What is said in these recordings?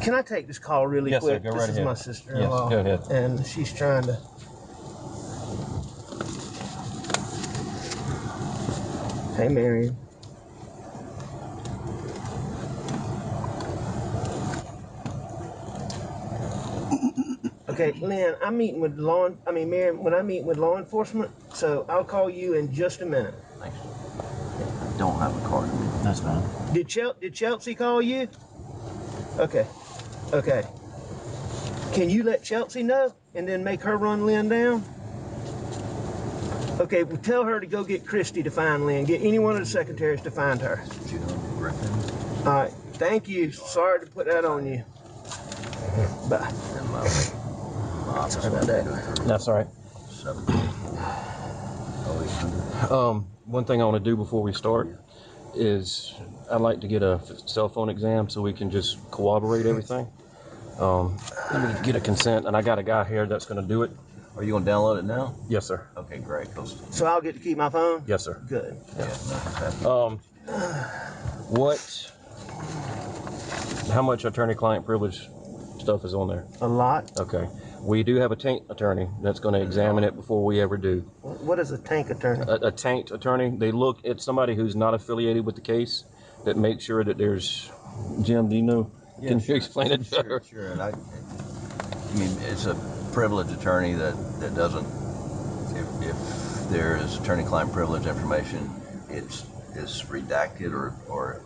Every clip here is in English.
Can I take this call really yes, quick? Sir, go this right is ahead. my sister-in-law. Yes, go ahead. And she's trying to. Hey, Marion. Okay, Lynn, I'm meeting with Marion, when I meet with law enforcement, so I'll call you in just a minute. Thanks. I don't have a card. That's fine. Did Chelsea call you? Okay. Okay. Can you let Chelsea know and then make her run Lynn down? Okay, well, tell her to go get Christy to find Lynn. Get any one of the secretaries to find her. All right. Thank you. Sorry to put that on you. Bye. Sorry about that. That's all right. One thing I want to do before we start is I'd like to get a cell phone exam so we can just corroborate everything. Let me get a consent, and I got a guy here that's going to do it. Are you going to download it now? Yes, sir. Okay, great. So I'll get to keep my phone? Yes, sir. Good. Yeah. How much attorney-client privilege stuff is on there? A lot. Okay. We do have a taint attorney that's going to examine it before we ever do. What is a tank attorney? A taint attorney, they look at somebody who's not affiliated with the case that makes sure that there's... Jim, do you know? Yeah, Can sure. you explain it better? Sure. And I mean, it's a privileged attorney that doesn't, if there is attorney-client privilege information, it's redacted or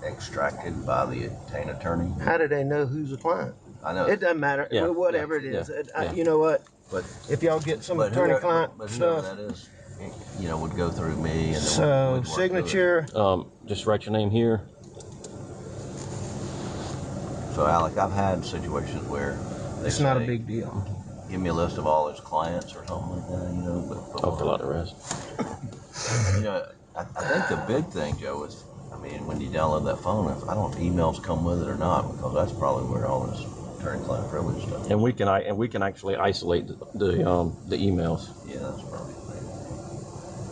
extracted by the taint attorney. How do they know who's a client? I know. It doesn't matter. Yeah. Whatever it is. Yeah. You know what? But if y'all get some but attorney-client whoever stuff. that is, would go through me. And then So, we'd work signature. Just write your name here. So, Alec, I've had situations where It's not a big deal. Give me a list of all his clients or something like that, But Oh, for a lot of rest. I think the big thing, Joe, is, when you download that phone, I don't know if emails come with it or not, because that's probably where all this attorney-client privilege stuff is. And we can actually isolate the emails. Yeah, that's probably the thing.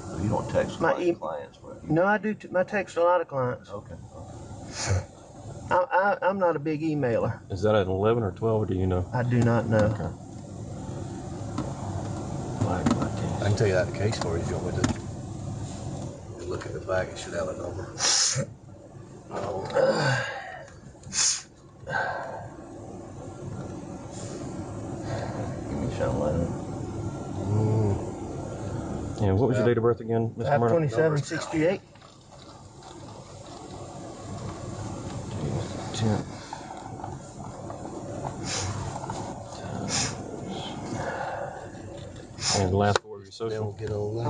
So you don't text clients, but No, I do. I text a lot of clients. Okay. I'm not a big emailer. Is that an 11 or 12, or do you know? I do not know. Okay. I can tell you that case for you if you want me to. You look at the back, it should have a number. Give me a shout letter. And what was your date of birth again, Mr. Murdaugh? 2768. 10. And the last four of your They social. don't get all that.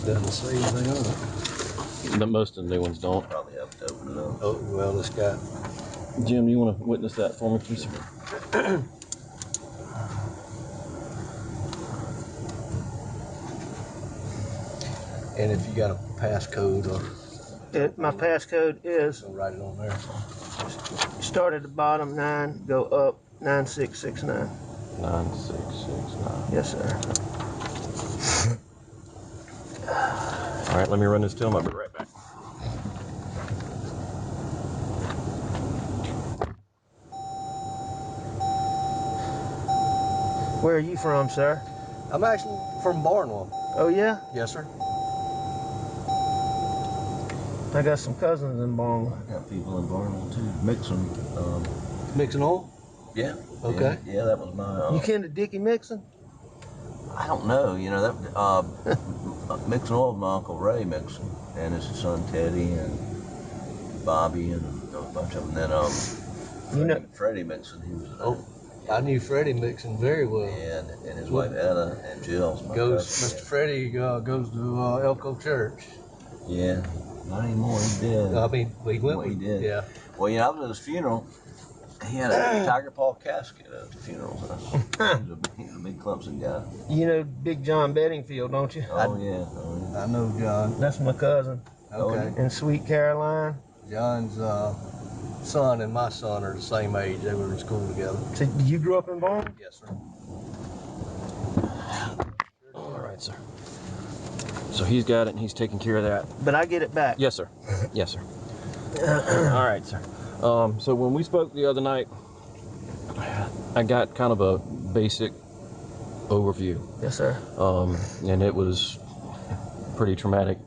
Doesn't say anything on it. Most of the new ones don't. Probably have to open it up. Oh, well, it's got. Jim, you want to witness that for me, please? And if you got a passcode or. My passcode is So write it on there. start at the bottom 9, go up 9669. 9669. Yes, sir. All right, let me run this till. I'll be right back. Where are you from, sir? I'm actually from Barnwell. Oh, yeah? Yes, sir. I got some cousins in Barnwell. I got people in Barnwell too. Mixon. Mixing oil? Yeah. Okay. Yeah, that was my. You kin to Dickie Mixon? I don't know. That Mixon oil was my Uncle Ray Mixon and his son Teddy and Bobby and a bunch of them. Then Freddie Mixon. He was. I knew Freddie Mixon very well. And his wife Etta and Jill. Mr. Freddie goes to Elko Church. Yeah, not anymore. He did. I mean, he went. Well, he did. Yeah. Well, I was at his funeral. He had a tiger paw casket at the funeral. He's a big Clemson guy. You know Big John Bedingfield, don't you? Oh, yeah. I know John. That's my cousin. Okay. In Sweet Caroline. John's son and my son are the same age. They were in school together. So you grew up in Barnwell? Yes, sir. All right. right, sir. So he's got it and he's taking care of that. But I get it back. Yes, sir. Yes, sir. All right, sir. So when we spoke the other night, I got kind of a basic overview. Yes, sir. And it was pretty traumatic.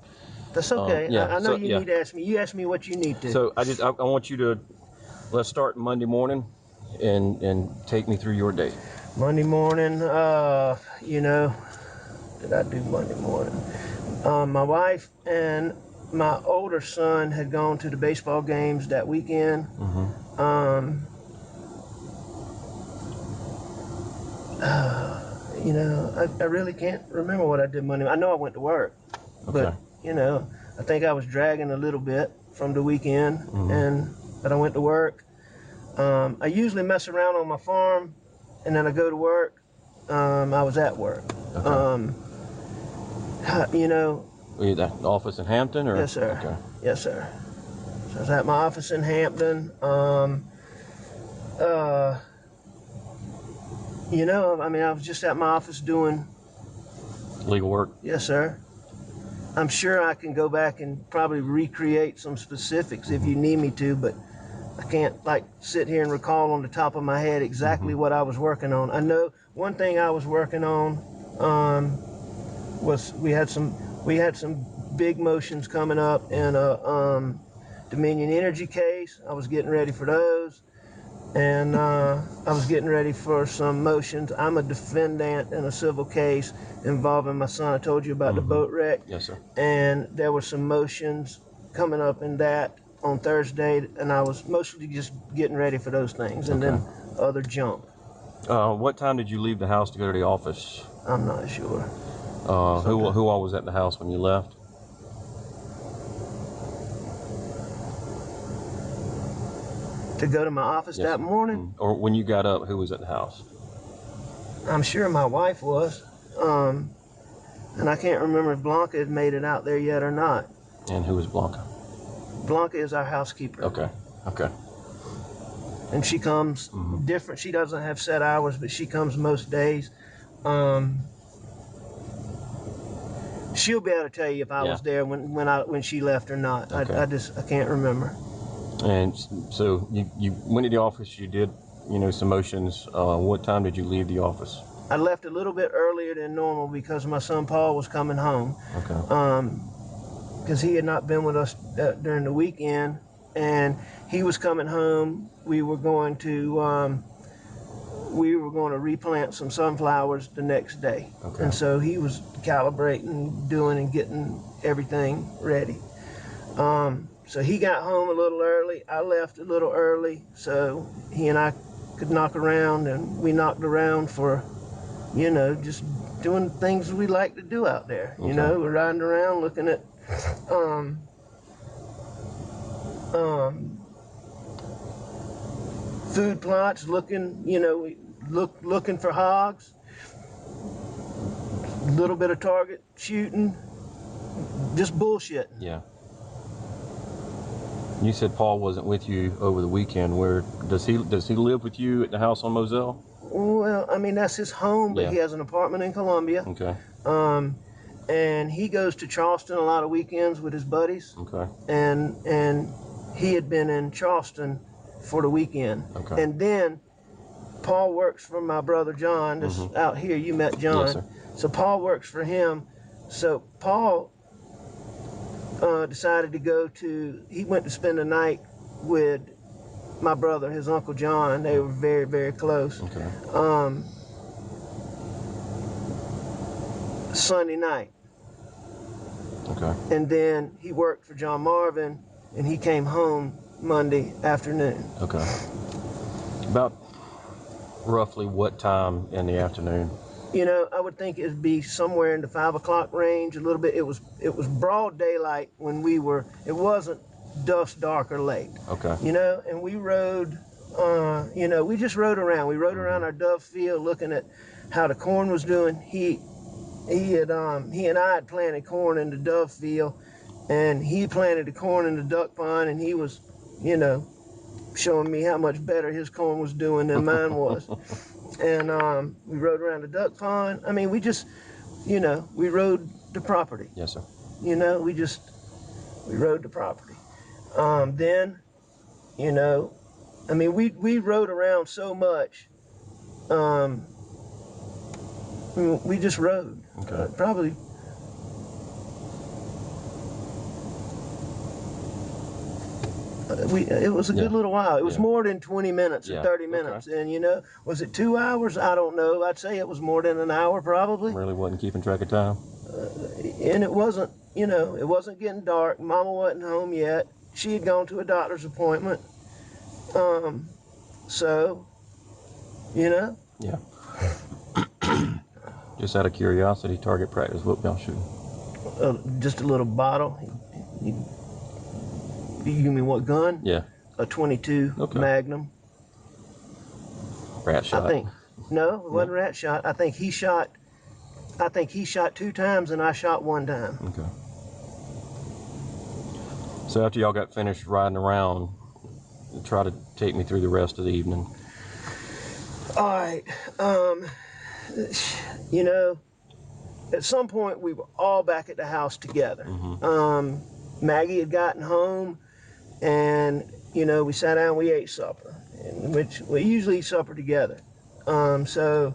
That's okay. Yeah, I know so, you yeah. need to ask me. You ask me what you need to. So I want you to, let's start Monday morning and take me through your day. Monday morning, you know, did I do Monday morning? My wife and my older son had gone to the baseball games that weekend. You know, I really can't remember what I did Monday. I know I went to work, but you know, I think I was dragging a little bit from the weekend, but I went to work. I usually mess around on my farm, and then I go to work. I was at work. You know. Were you at the office in Hampton, or? Yes, sir. Okay. Yes, sir. So I was at my office in Hampton. You know, I mean, I was just at my office doing Legal work? Yes, sir. I'm sure I can go back and probably recreate some specifics if you need me to, but I can't like sit here and recall on the top of my head exactly what I was working on. I know one thing I was working on was we had some big motions coming up in a Dominion Energy case. I was getting ready for those, and I was getting ready for some motions. I'm a defendant in a civil case involving my son. I told you about the boat wreck. Yes, sir. And there were some motions coming up in that on Thursday, and I was mostly just getting ready for those things, and then other junk. What time did you leave the house to go to the office? I'm not sure. Who all was at the house when you left? To go to my office that morning? Or when you got up, who was at the house? I'm sure my wife was. And I can't remember if Blanca had made it out there yet or not. And who was Blanca? Blanca is our housekeeper. Okay. Okay. And she comes different. She doesn't have set hours, but she comes most days. She'll be able to tell you if I was there when she left or not. Okay. I can't remember. And so you went to the office. You did, some motions. What time did you leave the office? I left a little bit earlier than normal because my son Paul was coming home. Okay. Because he had not been with us during the weekend, and he was coming home. We were going to replant some sunflowers the next day. Okay. And so he was calibrating, doing and getting everything ready. So he got home a little early. I left a little early so he and I could knock around, and we knocked around for, just doing things we like to do out there. Okay. We're riding around looking at food plots, looking for hogs, a little bit of target shooting, just bullshit. Yeah. You said Paul wasn't with you over the weekend. Where does he live with you at the house on Moselle? Well, I mean, that's his home, but he has an apartment in Columbia. Okay. And he goes to Charleston a lot of weekends with his buddies. Okay. And he had been in Charleston for the weekend. Okay. And then Paul works for my brother John, that's out here. You met John. Yes, sir. So Paul works for him. So Paul decided to he went to spend the night with my brother, his Uncle John. They were very, very close. Okay. Sunday night. Okay. And then he worked for John Marvin, and he came home Monday afternoon. Okay. About roughly what time in the afternoon? I would think it'd be somewhere in the 5 o'clock range, a little bit. It was broad daylight when we were, it wasn't dusk, dark, or late. Okay. And we rode, we just rode around. We rode around our dove field looking at how the corn was doing. He and I had planted corn in the dove field, and he planted the corn in the duck pond, and he was, showing me how much better his corn was doing than mine was. And we rode around the duck pond. I mean, we just you know, we rode the property. Yes, sir. You know, we rode the property. Then, you know, I mean, we rode around so much. We just rode. Okay. Probably. It was a good little while. It was more than 20 minutes or 30 minutes. Okay. And, you know, was it 2 hours? I don't know. I'd say it was more than an hour probably. Really wasn't keeping track of time. And it wasn't, you know, it wasn't getting dark. Mama wasn't home yet. She had gone to a doctor's appointment. So, you know. Yeah. Just out of curiosity, target practice, what y'all shooting? Just a little bottle. You mean what gun? Yeah. A 22 Magnum. Rat shot. I think. No, it wasn't rat shot. I think he shot 2 times and I shot 1 time. Okay. So after y'all got finished riding around, try to take me through the rest of the evening. All right. You know, at some point we were all back at the house together. Maggie had gotten home, and you know, we sat down, we ate supper, which we usually eat supper together. The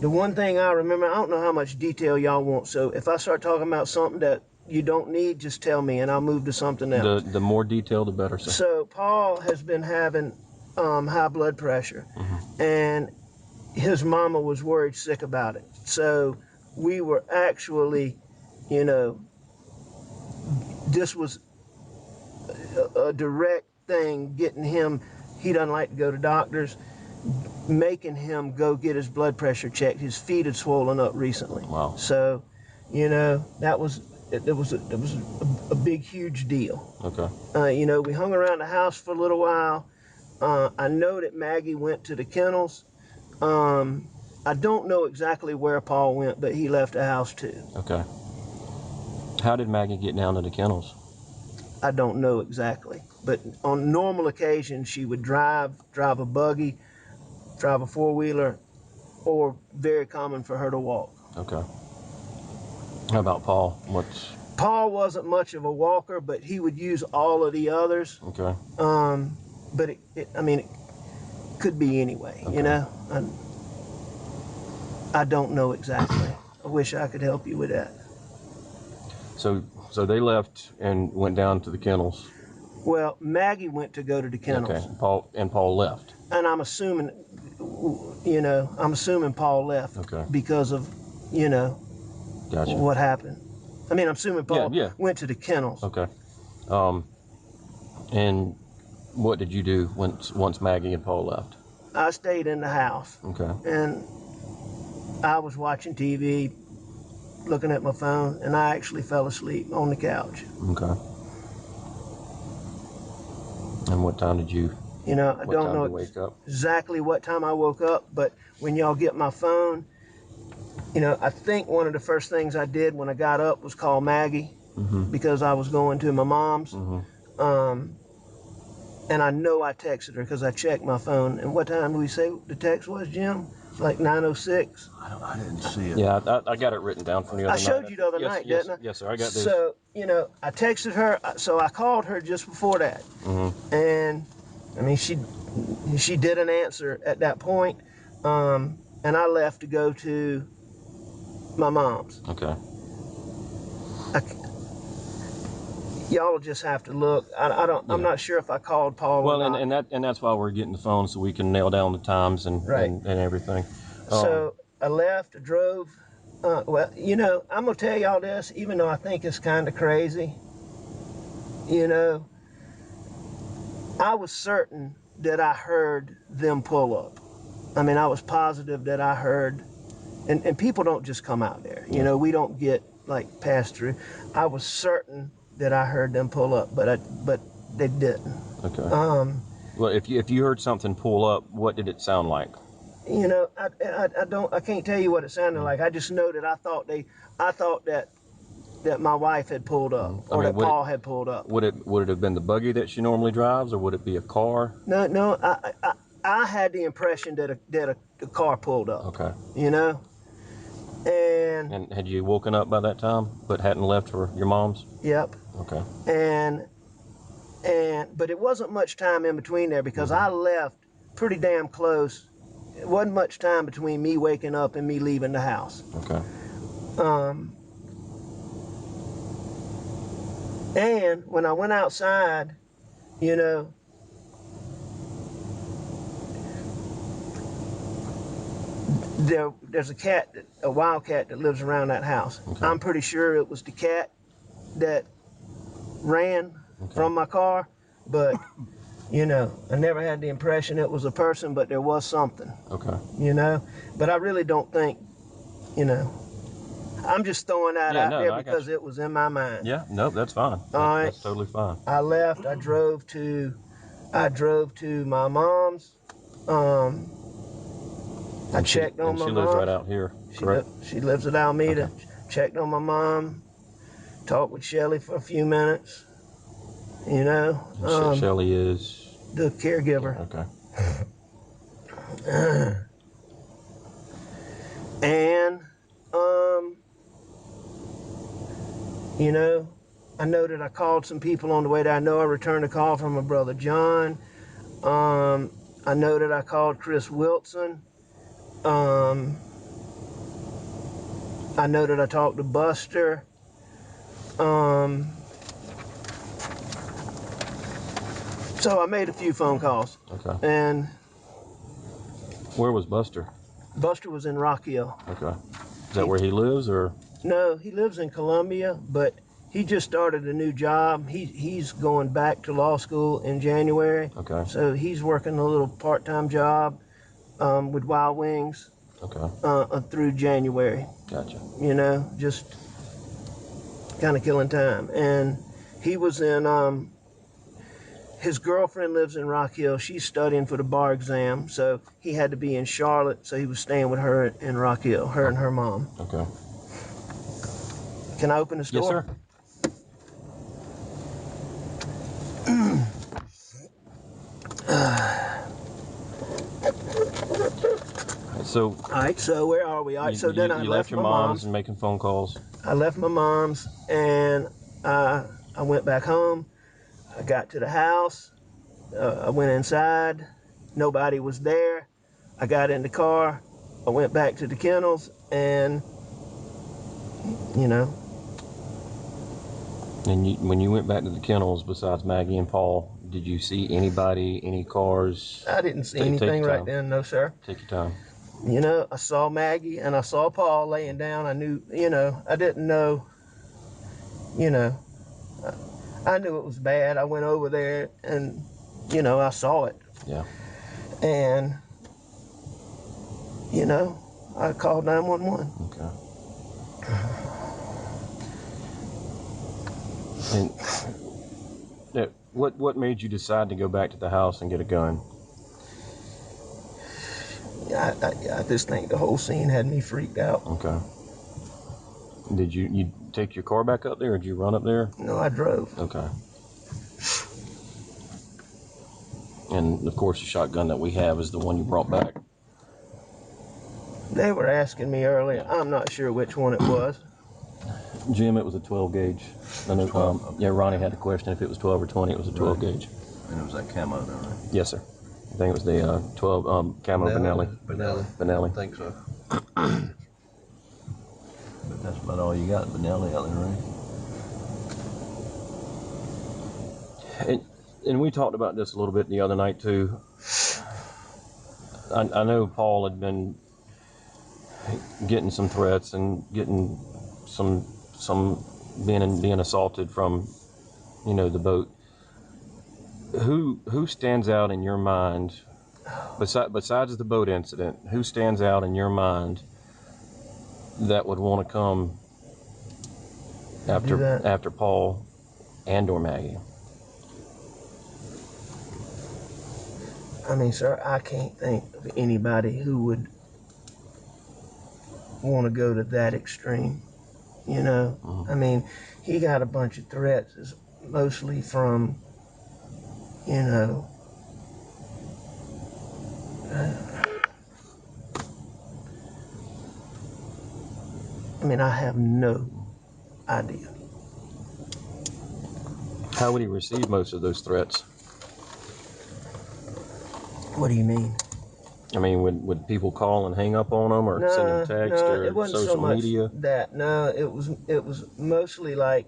one thing I remember, I don't know how much detail y'all want, so if I start talking about something that you don't need, just tell me and I'll move to something else. The more detail, the better, sir. So Paul has been having high blood pressure, and his mama was worried sick about it. So we were actually, you know, this was a direct thing, getting him, he doesn't like to go to doctors, making him go get his blood pressure checked. His feet had swollen up recently. Wow. So, you know, it was a big, huge deal. Okay. You know, we hung around the house for a little while. I know that Maggie went to the kennels. I don't know exactly where Paul went, but he left the house too. Okay. How did Maggie get down to the kennels? I don't know exactly, but on normal occasions she would drive a buggy, drive a 4-wheeler, or very common for her to walk. Okay. How about Paul? Paul wasn't much of a walker, but he would use all of the others. Okay. But I mean, it could be anyway. Okay. You know, I don't know exactly. I wish I could help you with that. So they left and went down to the kennels. Well, Maggie went to go to the kennels. Okay. Paul left. And I'm assuming, you know, Paul left. Okay. Because of, you know, gotcha. What happened. I mean, I'm assuming Paul went to the kennels. Okay. And what did you do once Maggie and Paul left? I stayed in the house. Okay. And I was watching TV, looking at my phone, and I actually fell asleep on the couch. Okay. And what time did you? You know, I don't know wake up? Exactly what time I woke up, but when y'all get my phone, you know, I think one of the first things I did when I got up was call Maggie, because I was going to my mom's. And I know I texted her because I checked my phone. And what time do we say the text was, Jim? Like 9:06. I didn't see it. Yeah, I got it written down from the other night. I showed you the other night, didn't I? Yes, sir. I got this. So, you know, I texted her. So I called her just before that. And I mean, she didn't answer at that point. And I left to go to my mom's. Okay. Y'all will just have to look. I'm not sure if I called Paul. Well, or not. and that's why we're getting the phone, so we can nail down the times and everything. So I left, I drove. Well, you know, I'm gonna tell y'all this, even though I think it's kind of crazy. You know, I was certain that I heard them pull up. I mean, I was positive that I heard, and people don't just come out there. You know, we don't get like passed through. I was certain that I heard them pull up, but they didn't. Okay. Well, if you heard something pull up, what did it sound like? You know, I can't tell you what it sounded like. I just know that I thought that my wife had pulled up, or that Paul had pulled up. Would it have been the buggy that she normally drives, or would it be a car? No, I had the impression that a car pulled up. Okay. You know, And had you woken up by that time, but hadn't left for your mom's? Yep. Okay. But it wasn't much time in between there because I left pretty damn close. It wasn't much time between me waking up and me leaving the house. Okay. And when I went outside, you know, there's a wild cat that lives around that house. Okay. I'm pretty sure it was the cat that ran from my car, but you know, I never had the impression it was a person, but there was something. Okay. You know, but I really don't think, you know, I'm just throwing that out there because it was in my mind. Yeah, nope, that's fine. That's totally fine. I left. I drove to my mom's. I checked on my mom. She lives right out here, correct? She lives at Alameda. Okay. Checked on my mom. Talked with Shelly for a few minutes. You know. Shelly is the caregiver. Okay. And you know, I know that I called some people on the way there. I know I returned a call from my brother John. I know that I called Chris Wilson. I know that I talked to Buster. So I made a few phone calls. Okay. And where was Buster? Buster was in Rock Hill. Okay. Is that where he lives, or? No, he lives in Columbia, but he just started a new job. He's going back to law school in January. Okay. So he's working a little part-time job with Wild Wings. Okay. Through January. Gotcha. You know, just kind of killing time. And he was in, his girlfriend lives in Rock Hill. She's studying for the bar exam, so he had to be in Charlotte, so he was staying with her in Rock Hill, her and her mom. Okay. Can I open the store? Yes, sir. So. All right. So where are we? All right. So then I left your mom's and making phone calls. I left my mom's and I went back home. I got to the house. I went inside. Nobody was there. I got in the car. I went back to the kennels and, you know. And when you went back to the kennels, besides Maggie and Paul, did you see anybody, any cars? I didn't see anything right then, no, sir. Take your time. You know, I saw Maggie and I saw Paul laying down. I knew, you know, I didn't know, you know, I knew it was bad. I went over there and, you know, I saw it. Yeah. And, you know, I called 911. Okay. And what made you decide to go back to the house and get a gun? I just think the whole scene had me freaked out. Okay. Did you take your car back up there, or did you run up there? No, I drove. Okay. And of course, the shotgun that we have is the one you brought back. They were asking me earlier. I'm not sure which one it was. Jim, it was a 12 gauge. I know. 12, okay. Yeah, Ronnie had a question if it was 12 or 20. It was a 12 gauge. And it was that camo, though, right? Yes, sir. I think it was the 12 camo Benelli. Benelli. I think so. But that's about all you got, Benelli, out there, right? And we talked about this a little bit the other night too. I know Paul had been getting some threats and getting some being assaulted from, you know, the boat. Who stands out in your mind, besides the boat incident? Who stands out in your mind that would want to come after Paul and or Maggie? I mean, sir, I can't think of anybody who would want to go to that extreme. You know, I mean, he got a bunch of threats, mostly from, you know, mean, I have no idea. How would he receive most of those threats? What do you mean? I mean, would people call and hang up on him, or send him text, No, or it wasn't social so much media? that. No, it was mostly like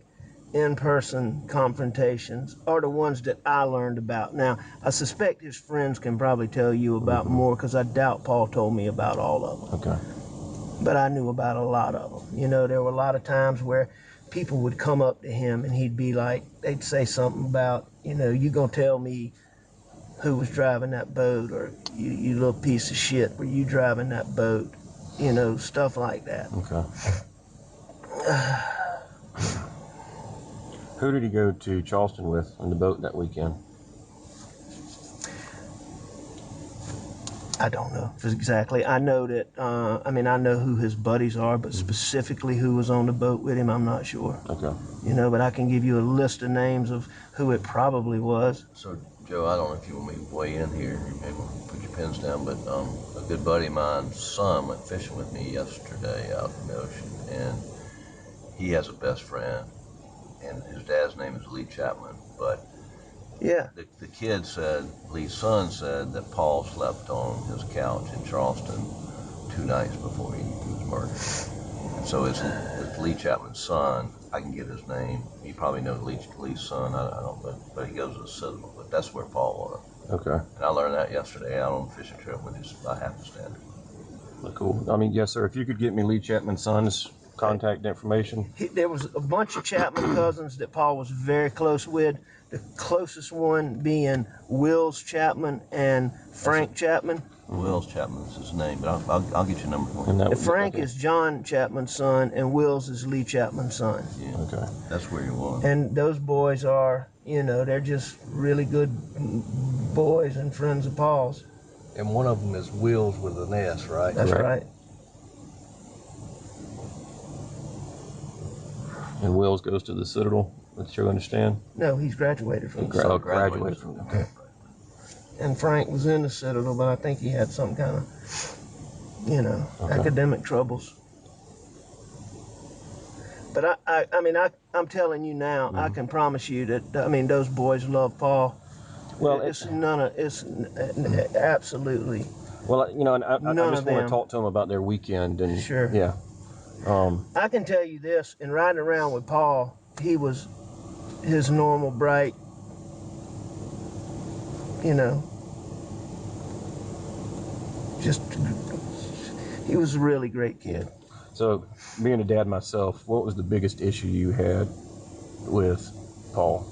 in-person confrontations, are the ones that I learned about. Now, I suspect his friends can probably tell you about more, because I doubt Paul told me about all of them. Okay. But I knew about a lot of them. You know, there were a lot of times where people would come up to him and he'd be like, they'd say something about, you know, you gonna tell me who was driving that boat, or you little piece of shit, were you driving that boat? You know, stuff like that. Okay. Who did he go to Charleston with on the boat that weekend? I don't know exactly. I know that, I mean, I know who his buddies are, but specifically who was on the boat with him, I'm not sure. Okay. You know, but I can give you a list of names of who it probably was. So, Joe, I don't know if you want me to weigh in here. You may want to put your pens down, but a good buddy of mine's son went fishing with me yesterday out in the ocean, and he has a best friend, and his dad's name is Lee Chapman. But Yeah. the kid said, Lee's son said, that Paul slept on his couch in Charleston 2 nights before he was murdered. And so it's Lee Chapman's son. I can get his name. You probably know Lee's son. I don't, but he goes to the Citadel. But that's where Paul was. Okay. And I learned that yesterday out on a fishing trip, which is I have to stand. Cool. I mean, yes, sir. If you could get me Lee Chapman's son's contact information. There was a bunch of Chapman cousins that Paul was very close with. The closest one being Wills Chapman and Frank Chapman. Wills Chapman's his name, but I'll get your number for you. And that would, Frank okay. is John Chapman's son, and Wills is Lee Chapman's son. Yeah, Okay. that's where you was. And those boys are, you know, they're just really good boys and friends of Paul's. And one of them is Wills with an S, right? That's Correct. right. And Wills goes to the Citadel. That you understand? No, he's graduated from the Citadel. Graduated from. Okay. And Frank was in the Citadel, but I think he had some kind of, you know, Okay. academic troubles. But I mean, I'm telling you now, I can promise you that, I mean, those boys love Paul. Well, it's absolutely. Well, you know, and I None just of want them. to talk to him about their weekend and Sure. Yeah. I can tell you this, in riding around with Paul, he was his normal bright, you know, just, he was a really great kid. So, being a dad myself, what was the biggest issue you had with Paul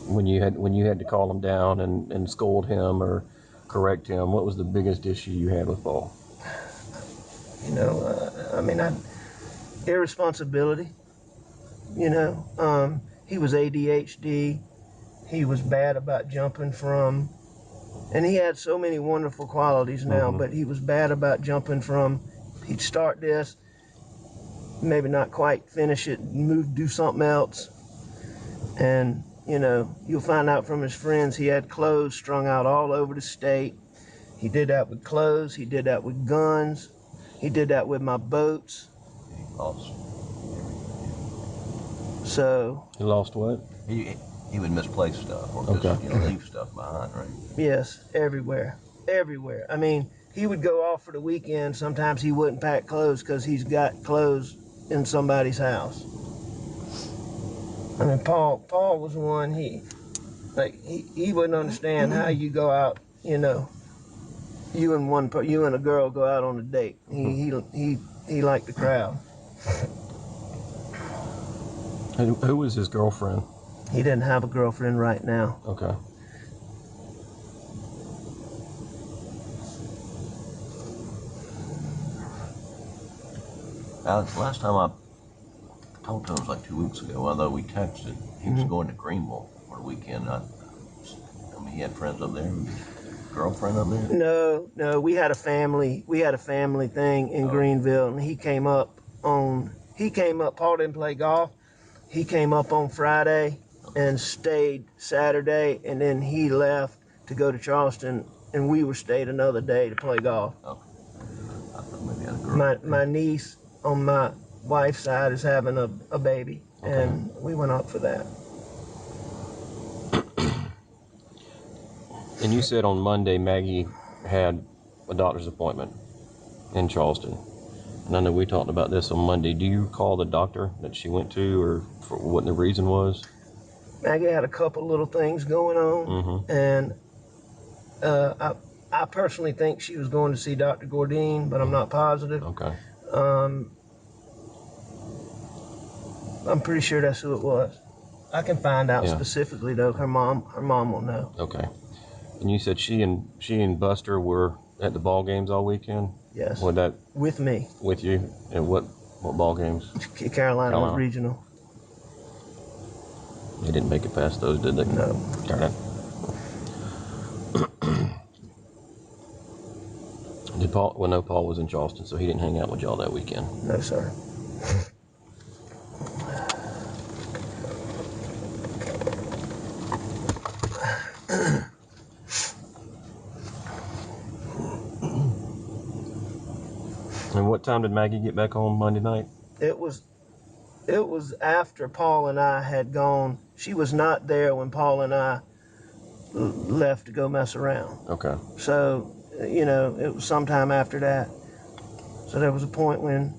when you had to call him down and scold him or correct him? What was the biggest issue you had with Paul? You know, I mean, irresponsibility. You know, he was ADHD. He was bad about jumping from, and he had so many wonderful qualities now, but he was bad about jumping from, he'd start this, maybe not quite finish it, do something else. And, you know, you'll find out from his friends, he had clothes strung out all over the state. He did that with clothes. He did that with guns. He did that with my boats. He lost. So. He lost what? He would misplace stuff or just leave stuff behind, right? Yes, everywhere. I mean, he would go off for the weekend. Sometimes he wouldn't pack clothes because he's got clothes in somebody's house. I mean, Paul was one, he wouldn't understand how you go out, you know, you and a girl go out on a date. He liked the crowd. And who was his girlfriend? He didn't have a girlfriend right now. Okay. Alex, last time I talked to him was like 2 weeks ago, although we texted. He was going to Greenville for the weekend. I mean, he had friends up there, girlfriend up there? No, we had a family thing in Greenville, and he came up, Paul didn't play golf. He came up on Friday and stayed Saturday, and then he left to go to Charleston, and we stayed another day to play golf. Okay. I thought maybe I had a girl. My niece on my wife's side is having a baby, and we went up for that. And you said on Monday Maggie had a doctor's appointment in Charleston. And I know we talked about this on Monday. Do you recall the doctor that she went to, or for what the reason was? Maggie had a couple little things going on, and I personally think she was going to see Dr. Gordine, but I'm not positive. Okay. I'm pretty sure that's who it was. I can find out specifically though. Her mom will know. Okay. And you said she and Buster were at the ball games all weekend? Yes. Was that with me? With you? And what ball games? Carolina Regional. They didn't make it past those, did they? No. Darn it. Did Paul? Well, no, Paul was in Charleston, so he didn't hang out with y'all that weekend. No, sir. And what time did Maggie get back home Monday night? It was after Paul and I had gone. She was not there when Paul and I left to go mess around. Okay. So, you know, it was sometime after that. So there was a point when,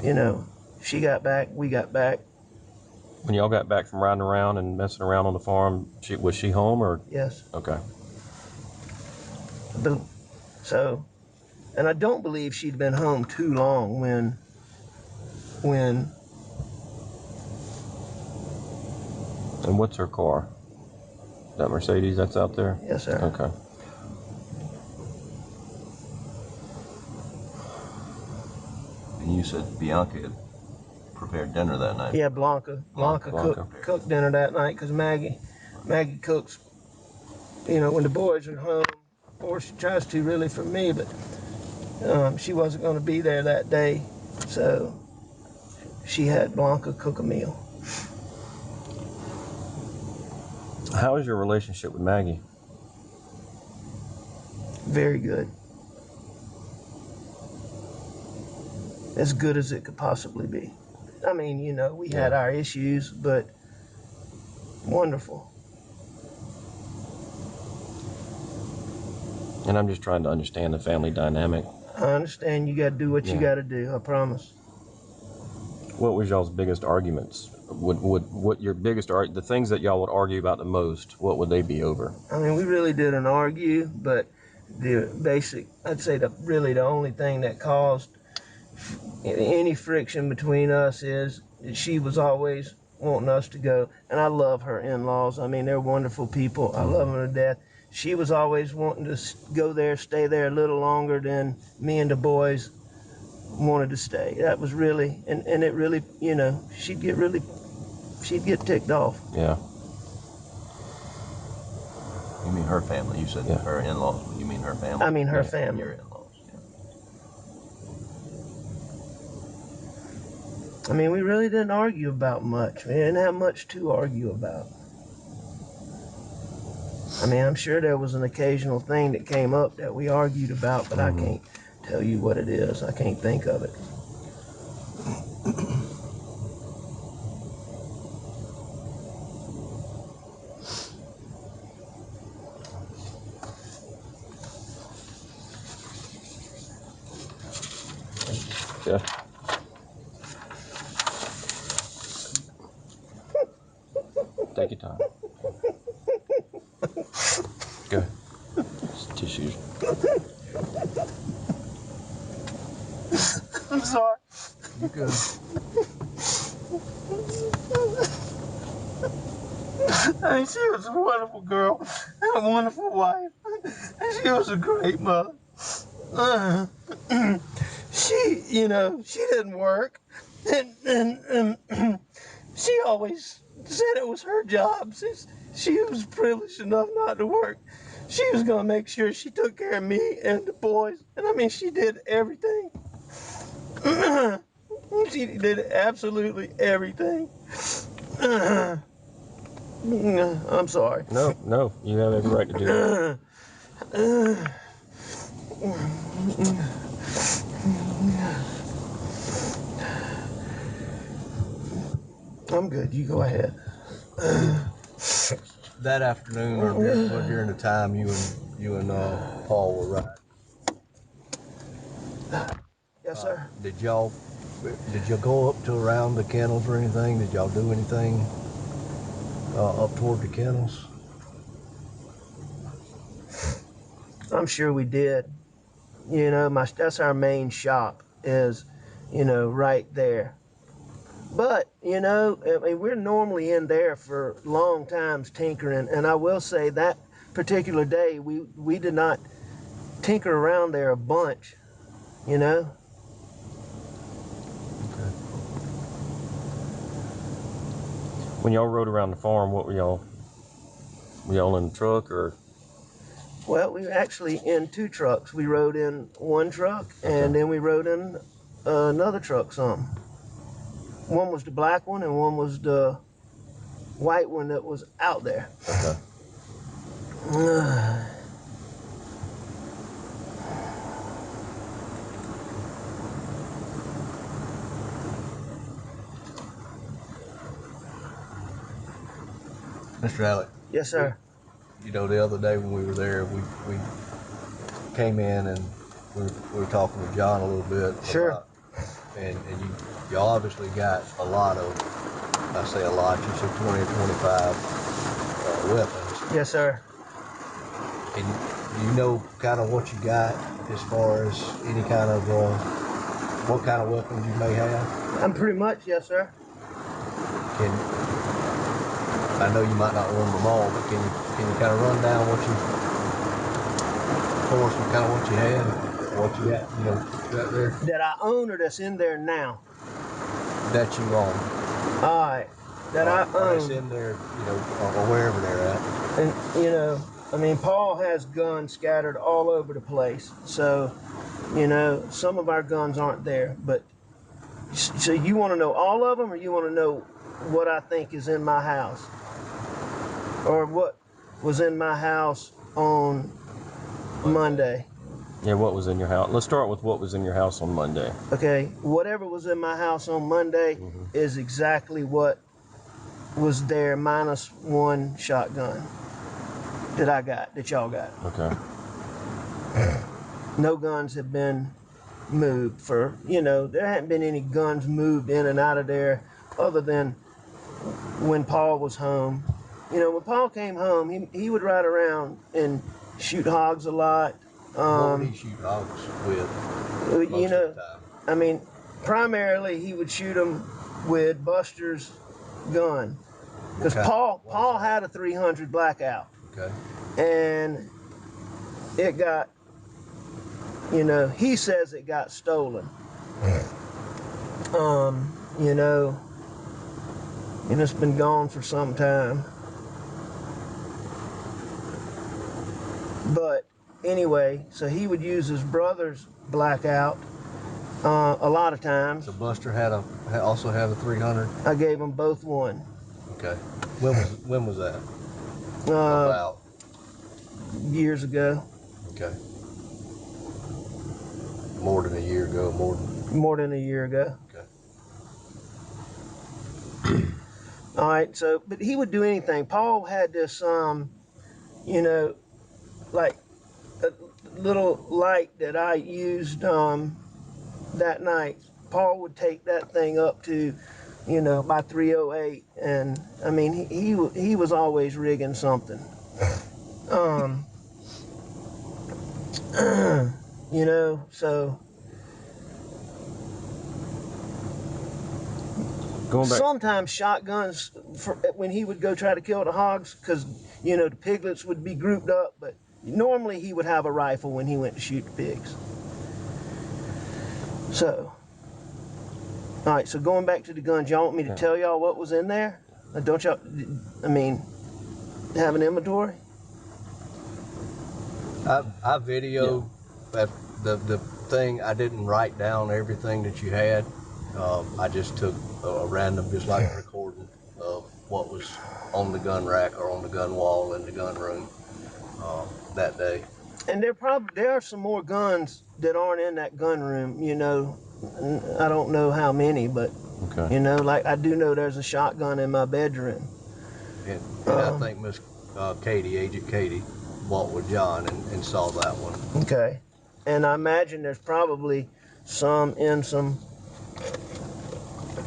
you know, she got back, we got back. When y'all got back from riding around and messing around on the farm, was she home or? Yes. Okay. So, and I don't believe she'd been home too long when And what's her car? That Mercedes that's out there? Yes, sir. Okay. And you said Bianca had prepared dinner that night. Yeah, Blanca cooked dinner that night because Maggie cooks, you know, when the boys are home, or she tries to really for me, but she wasn't going to be there that day, so she had Blanca cook a meal. How is your relationship with Maggie? Very good. As good as it could possibly be. I mean, you know, we had our issues, but wonderful. And I'm just trying to understand the family dynamic. I understand you got to do what you got to do, I promise. What was y'all's biggest arguments? What your biggest the things that y'all would argue about the most, what would they be over? I mean, we really didn't argue, but I'd say the only thing that caused any friction between us is that she was always wanting us to go, and I love her in-laws. I mean, they're wonderful people. I love them to death. She was always wanting to go there, stay there a little longer than me and the boys wanted to stay. That was really, and it really, you know, she'd get ticked off. Yeah. You mean her family? You said her in-laws. You mean her family? I mean her family. Your in-laws. I mean, we really didn't argue about much. We didn't have much to argue about. I mean, I'm sure there was an occasional thing that came up that we argued about, but I can't tell you what it is. I can't think of it. Yeah. Take your time. Go. Tissues. I'm sorry. You good? I mean, she was a wonderful girl and a wonderful wife. And she was a great mother. She, you know, she didn't work. And she always said it was her job since she was privileged enough not to work. She was going to make sure she took care of me and the boys. And I mean, she did everything. She did absolutely everything. I'm sorry. No, you have every right to do I'm good. You go ahead. That afternoon, or during the time you and Paul were riding. Yes, sir. Did y'all go up to around the kennels or anything? Did y'all do anything up toward the kennels? I'm sure we did. You know, that's our main shop is, you know, right there. But, you know, I mean, we're normally in there for long times tinkering, and I will say that particular day we did not tinker around there a bunch, you know. Okay. When y'all rode around the farm, what were y'all? Were y'all in the truck or? Well, we were actually in 2 trucks. We rode in one truck, and then we rode in another truck some. One was the black one, and one was the white one that was out there. Okay. Mr. Alec. Yes, sir. You know, the other day when we were there, we came in and we were talking with John a little bit. Sure. And you obviously got a lot of, I say a lot, you said 20 or 25 weapons. Yes, sir. And you know kind of what you got as far as any kind of, what kind of weapons you may have? I'm pretty much, yes, sir. I know you might not remember them all, but can you kind of run down what you, for us, kind of what you had, what you got, you know, right there? That I own or that's in there now? That you own. All right. That I own. Or that's in there, you know, or wherever they're at. And, you know, I mean, Paul has guns scattered all over the place. So, you know, some of our guns aren't there. But, so you want to know all of them, or you want to know what I think is in my house? Or what was in my house on Monday? Yeah, what was in your house? Let's start with what was in your house on Monday. Okay, whatever was in my house on Monday is exactly what was there, minus 1 shotgun that y'all got. Okay. No guns have been moved for, you know, there hadn't been any guns moved in and out of there other than when Paul was home. You know, when Paul came home, he would ride around and shoot hogs a lot. What would he shoot hogs with? You know, Most of the time? I mean, primarily he would shoot them with Buster's gun, because Paul had a 300 blackout. Okay. And it got, you know, he says it got stolen. You know, and it's been gone for some time. But anyway, so he would use his brother's blackout a lot of times. So Buster also had a 300. I gave them both one. Okay. When was that? About years ago. Okay. More than a year ago. More than a year ago. Okay. All right. So, but he would do anything. Paul had this, you know, like a little light that I used that night. Paul would take that thing up to, you know, my 308, and I mean he was always rigging something. You know, so Going back. sometimes shotguns when he would go try to kill the hogs, because you know the piglets would be grouped up, but normally he would have a rifle when he went to shoot the pigs. So, all right, so going back to the guns, y'all want me to tell y'all what was in there? Don't y'all, I mean, have an inventory? I videoed the thing. I didn't write down everything that you had. I just took a random, just like a recording of what was on the gun rack or on the gun wall in the gun room that day. And there are some more guns that aren't in that gun room, you know. I don't know how many, but Okay. You know, like I do know there's a shotgun in my bedroom. And I think Miss Katie, Agent Katie, walked with John and saw that one. Okay. And I imagine there's probably some in some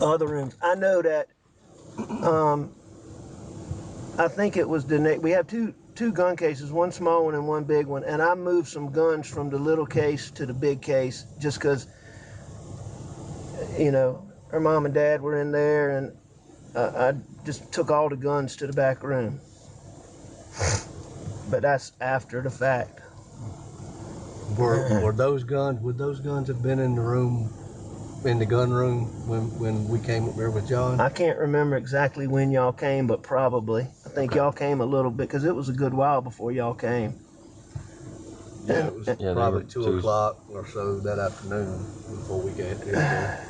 other rooms. I know that, I think it was we have two gun cases, one small one and one big one, and I moved some guns from the little case to the big case just because, you know, her mom and dad were in there, and I just took all the guns to the back room. But that's after the fact. Would those guns have been in the room, in the gun room when we came up there with John? I can't remember exactly when y'all came, but probably. I think y'all came a little bit because it was a good while before y'all came. Yeah, it was probably 2 o'clock or so that afternoon before we got here.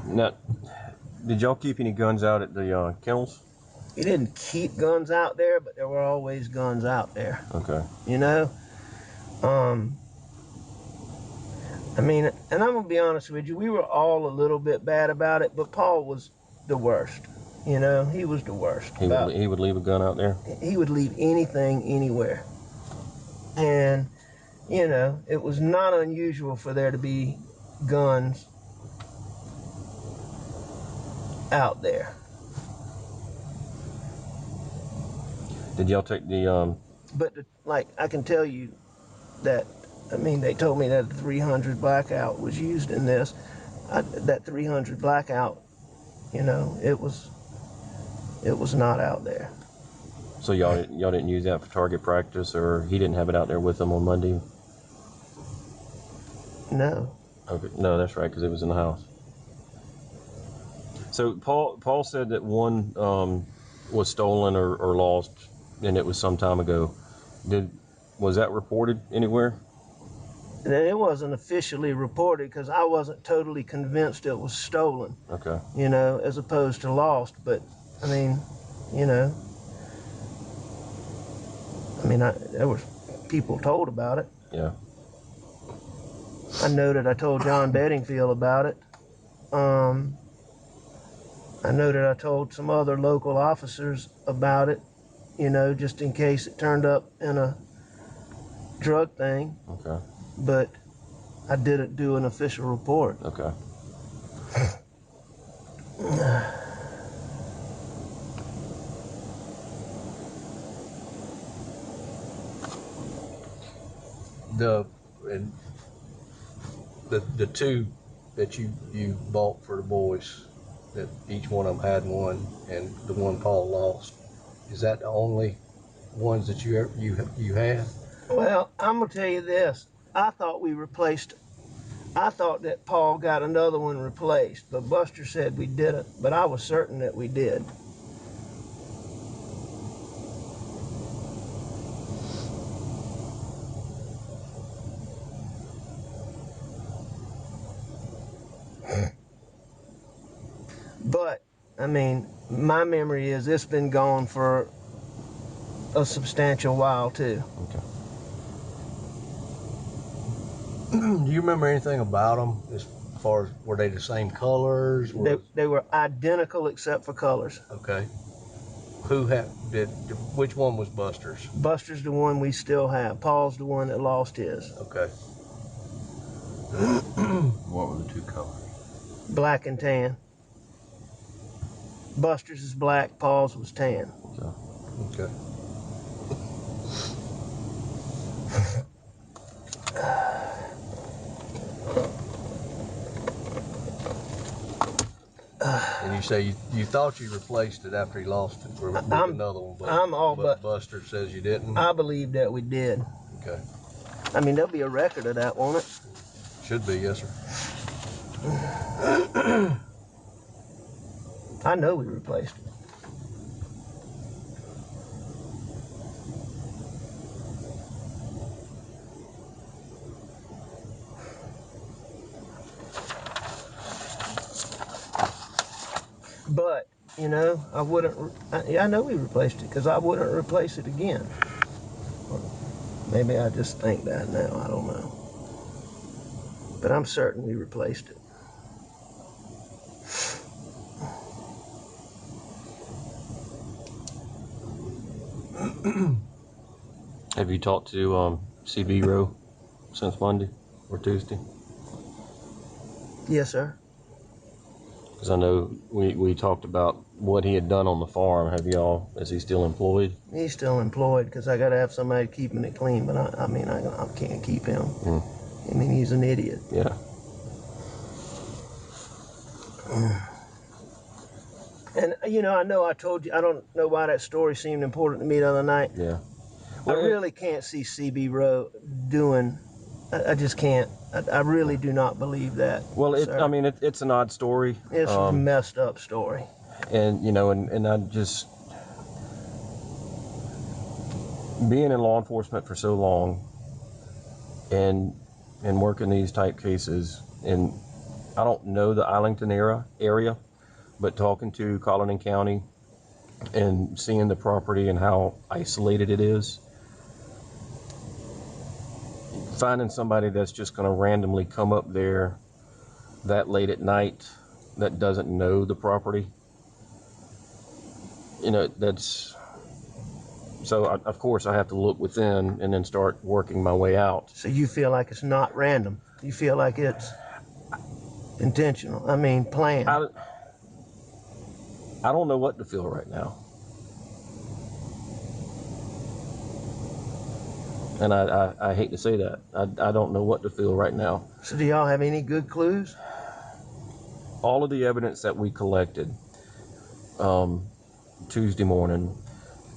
Now, did y'all keep any guns out at the kennels? We didn't keep guns out there, but there were always guns out there. Okay. You know? I mean, and I'm gonna be honest with you, we were all a little bit bad about it, but Paul was the worst. You know, he was the worst. He would leave a gun out there? He would leave anything anywhere. And, you know, it was not unusual for there to be guns out there. Did y'all take the But like I can tell you that, I mean, they told me that a 300 blackout was used in this. That 300 blackout, you know, it was not out there. So y'all didn't use that for target practice, or he didn't have it out there with him on Monday? No. Okay, no, that's right, because it was in the house. So Paul said that one was stolen or lost, and it was some time ago. Was that reported anywhere? It wasn't officially reported because I wasn't totally convinced it was stolen. Okay. You know, as opposed to lost. But I mean, you know, there was people told about it. Yeah. I know that I told John Bedingfield about it. I know that I told some other local officers about it, you know, just in case it turned up in a drug thing. Okay. But I didn't do an official report. Okay. The two that you bought for the boys, that each one of them had one, and the one Paul lost, is that the only ones that you had? Well, I'm gonna tell you this. I thought that Paul got another one replaced, but Buster said we didn't, but I was certain that we did. But, I mean, my memory is it's been gone for a substantial while too. Okay. Do you remember anything about them as far as, were they the same colors? They were identical except for colors. Okay. Which one was Buster's? Buster's the one we still have. Paul's the one that lost his. Okay. What were the two colors? Black and tan. Buster's is black, Paul's was tan. Okay. And you say you thought you replaced it after he lost it, or with another one, but Buster says you didn't? I believe that we did. Okay. I mean, there'll be a record of that, won't it? Should be, yes, sir. I know we replaced it. But, you know, I know we replaced it because I wouldn't replace it again. Or maybe I just think that now, I don't know. but I'm certain we replaced it. Have you talked to CB Rowe since Monday or Tuesday? Yes, sir. Because I know we talked about what he had done on the farm. Is he still employed? He's still employed because I got to have somebody keeping it clean, but I mean, I can't keep him. I mean, he's an idiot. Yeah. And, you know, I told you, I don't know why that story seemed important to me the other night. Yeah. I really can't see CB Rowe doing, I just can't. I really do not believe that. Well, sir. I mean, it's an odd story. It's a messed up story. And, you know, and I just, being in law enforcement for so long and working these type cases, and I don't know the Arlington area, but talking to Colleton County and seeing the property and how isolated it is, finding somebody that's just going to randomly come up there that late at night that doesn't know the property, you know, that's, so of course I have to look within and then start working my way out. So you feel like it's not random. You feel like it's intentional. I mean, planned. I don't know what to feel right now. And I hate to say that. I don't know what to feel right now. So do y'all have any good clues? All of the evidence that we collected Tuesday morning,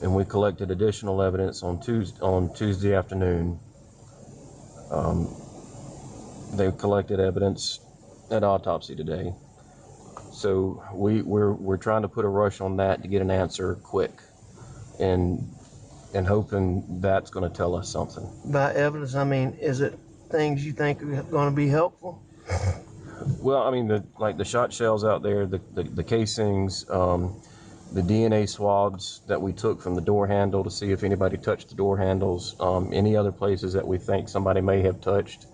and we collected additional evidence on Tuesday afternoon. They collected evidence at autopsy today. So we're trying to put a rush on that to get an answer quick, and hoping that's going to tell us something. By evidence, I mean, is it things you think are going to be helpful? Well, I mean, the shot shells out there, the casings, the DNA swabs that we took from the door handle to see if anybody touched the door handles, any other places that we think somebody may have touched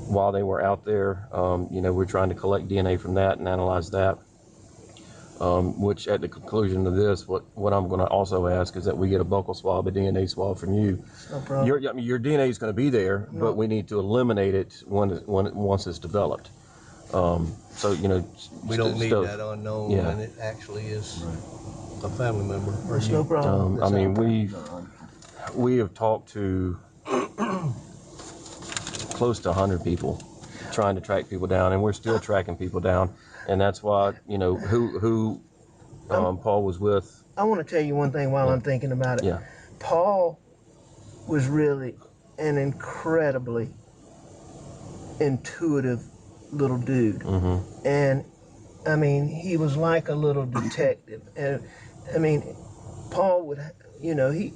while they were out there. You know, we're trying to collect DNA from that and analyze that. Which at the conclusion of this, what I'm going to also ask is that we get a buccal swab, a DNA swab from you. No problem. Your DNA is going to be there, but we need to eliminate it once it's developed. So, you know, We don't need that unknown when it actually is a family member. That's no problem. I mean, we have talked to close to 100 people trying to track people down, and we're still tracking people down. And that's why, you know, who Paul was with. I want to tell you one thing while I'm thinking about it. Yeah. Paul was really an incredibly intuitive little dude. And I mean, he was like a little detective. And I mean, Paul would, you know, you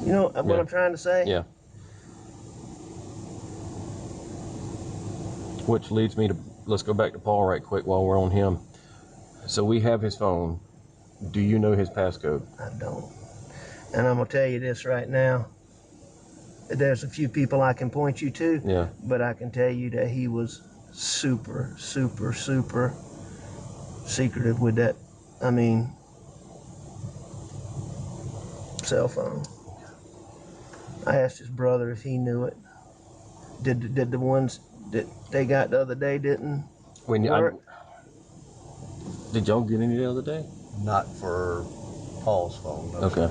know what I'm trying to say? Yeah. Which leads me to, let's go back to Paul right quick while we're on him. So we have his phone. Do you know his passcode? I don't. And I'm going to tell you this right now. There's a few people I can point you to. Yeah. But I can tell you that he was super, super, super secretive with that, I mean, cell phone. I asked his brother if he knew it. Did the ones that they got the other day didn't work? Did y'all get any the other day? Not for Paul's phone. No. Okay.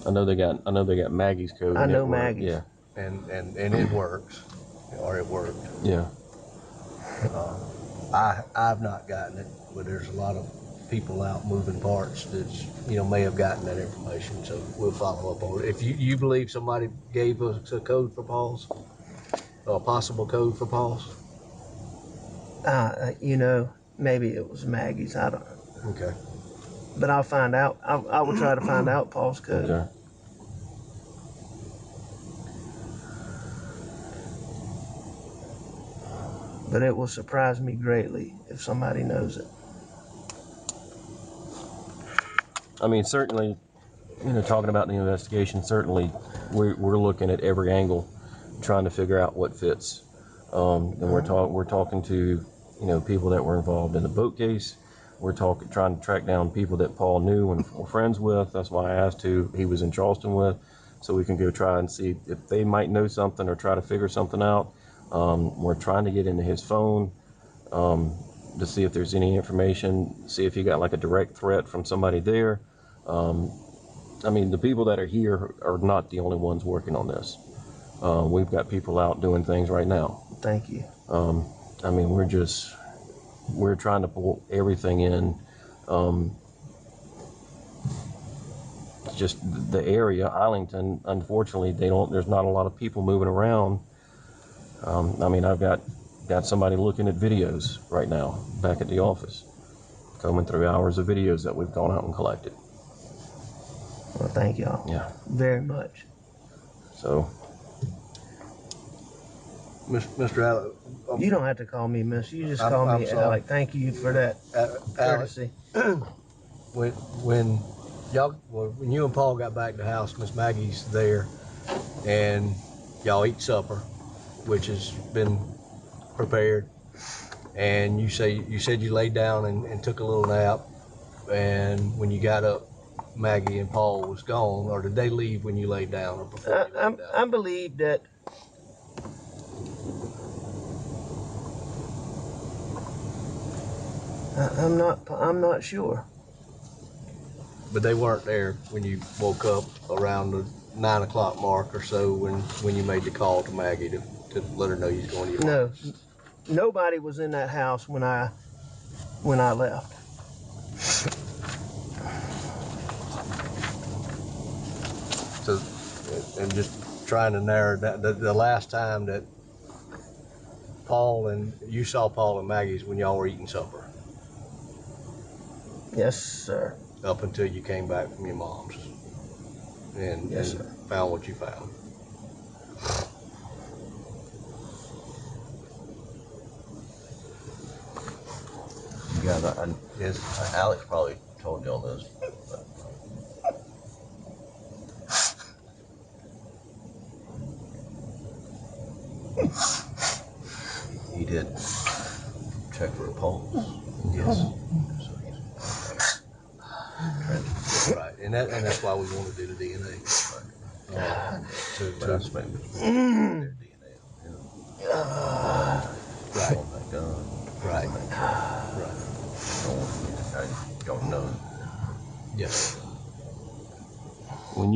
I know they got Maggie's code. I know Maggie's. Yeah. And it works, or it worked. Yeah. I've not gotten it, but there's a lot of people out moving parts that, you know, may have gotten that information. So we'll follow up on it. If you believe somebody gave us a code for Paul's, a possible code for Paul's. You know, maybe it was Maggie's. I don't know. Okay. But I'll find out. I will try to find out Paul's code. Okay. But it will surprise me greatly if somebody knows it. I mean, certainly talking about the investigation, certainly we're looking at every angle, trying to figure out what fits. And we're talking to, people that were involved in the boat case. We're trying to track down people that Paul knew and were friends with. That's why I asked who he was in Charleston with, so we can go try and see if they might know something or try to figure something out. We're trying to get into his phone to see if there's any information, see if he got like a direct threat from somebody there. The people that are here are not the only ones working on this. We've got people out doing things right now. Thank you. We're trying to pull everything in. Just the area, Arlington, unfortunately, there's not a lot of people moving around. I've got somebody looking at videos right now back at the office, combing through hours of videos that we've gone out and collected. Well, thank y'all. Yeah. Very much. So, Mr. Alec, you don't have to call me Miss. You just I'm call me sorry. Alec. Thank you for that courtesy. when you and Paul got back to the house, Miss Maggie's there, and y'all eat supper, which has been prepared, and you said you laid down and took a little nap, and when you got up, Maggie and Paul was gone, or did they leave when you laid down or before you laid down? I believe that I'm not sure. But they weren't there when you woke up around the 9 o'clock mark or so when you made the call to Maggie to let her know you was going to your No, office. nobody was in that house when I left. So, and just trying to narrow down the last time that you saw Paul and Maggie's when y'all were eating supper. Yes, sir. Up until you came back from your mom's and found what you found. You guys, Yes. Alex probably told you all this. He did check for a pulse. Yes. So he's Right. And that's why we want to do the DNA. but I spent their DNA Right. on that gun. Right. I don't know. Yes. when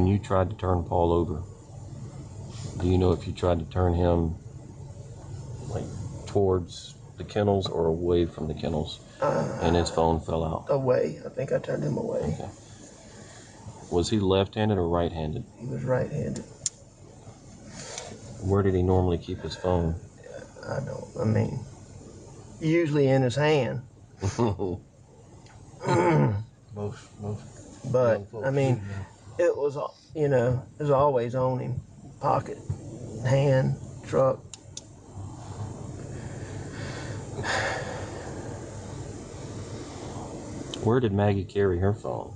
you tried to turn Paul over, do you know if you tried to turn him like towards the kennels or away from the kennels, and his phone fell out? Away. I think I turned him away. Okay. Was he left-handed or right-handed? He was right-handed. Where did he normally keep his phone? Usually in his hand. Most But young folks do now. it was always on him. Pocket, hand, truck. Where did Maggie carry her phone?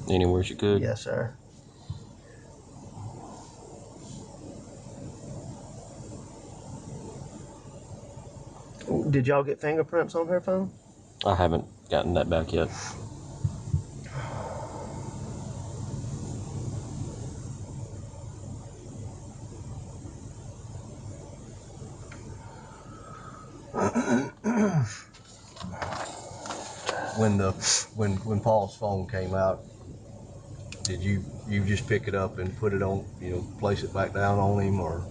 Anywhere she could? Yes, sir. Did y'all get fingerprints on her phone? I haven't gotten that back yet. When Paul's phone came out, did you just pick it up and put it on, place it back down on him, or?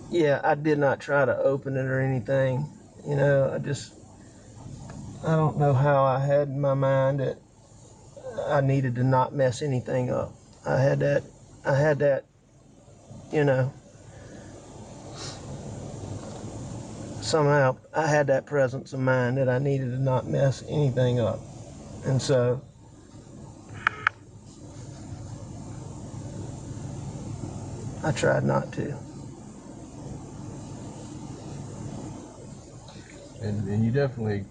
Yeah, I did not try to open it or anything. I don't know how I had in my mind that I needed to not mess anything up. I had that, somehow I had that presence of mind that I needed to not mess anything up. And so I tried not to. And you definitely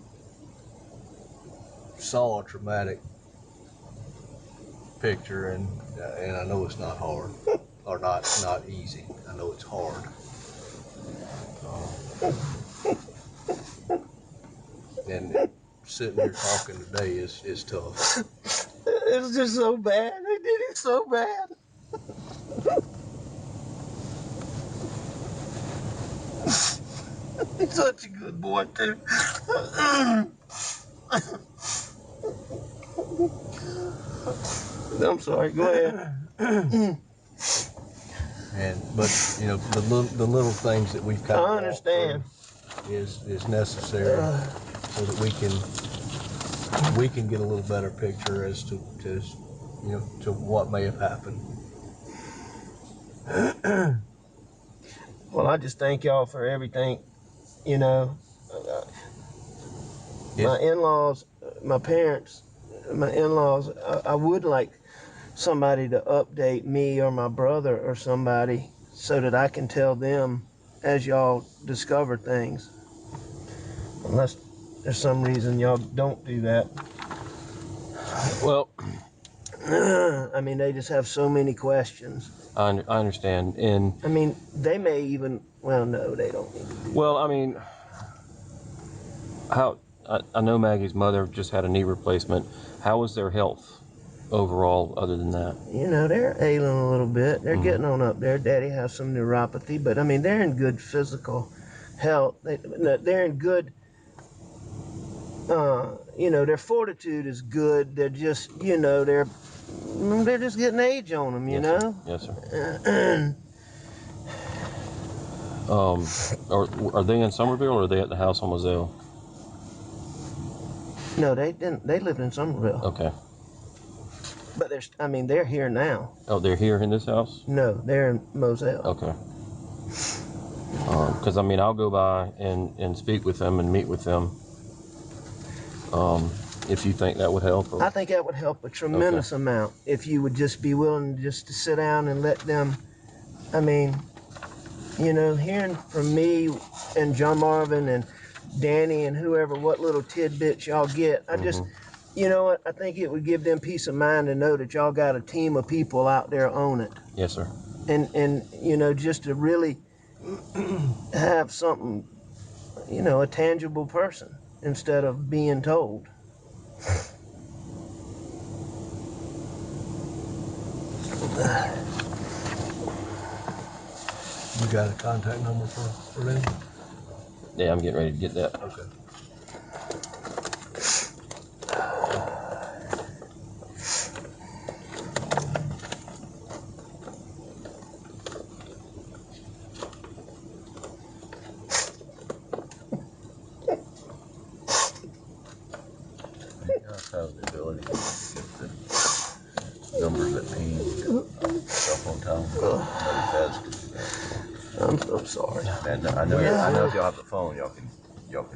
saw a traumatic picture, and I know it's not hard, or not easy. I know it's hard. And sitting here talking today is tough. It was just so bad. They did it so bad. He's such a good boy, too. I'm sorry. Go ahead. But you know, the little things that we've kind of I understand is necessary so that we can get a little better picture as to you know, to what may have happened. Well, I just thank y'all for everything. You know, my in-laws, my parents, my in-laws, I would like somebody to update me or my brother or somebody so that I can tell them as y'all discover things. Unless there's some reason y'all don't do that. Well, I mean, they just have so many questions. I understand. And I mean, they may even, well, no, they don't need to do well, I mean, I know Maggie's mother just had a knee replacement. How was their health overall other than that? You know, they're ailing a little bit. They're getting on up there. Daddy has some neuropathy, but I mean, they're in good physical health. They're in good, you know, their fortitude is good. They're just, you know, they're just getting age on them, you know? Yes, sir. Are they in Somerville or are they at the house on Moselle? No, they didn't. They lived in Somerville. Okay. But I mean, they're here now. Oh, they're here in this house? No, they're in Moselle. Okay. Because I mean, I'll go by and speak with them and meet with them. If you think that would help. Or... I think that would help a tremendous amount if you would just be willing just to sit down and let them. I mean, you know, hearing from me and John Marvin and Danny and whoever, what little tidbits y'all get, I just, you know what, I think it would give them peace of mind to know that y'all got a team of people out there on it. Yes, sir. And you know, just to really have something, you know, a tangible person instead of being told. You got a contact number for them? Yeah, I'm getting ready to get that. Okay. Have the ability to get the numbers that ping cell phone tower. I'm so sorry. And I know if y'all have the phone, y'all can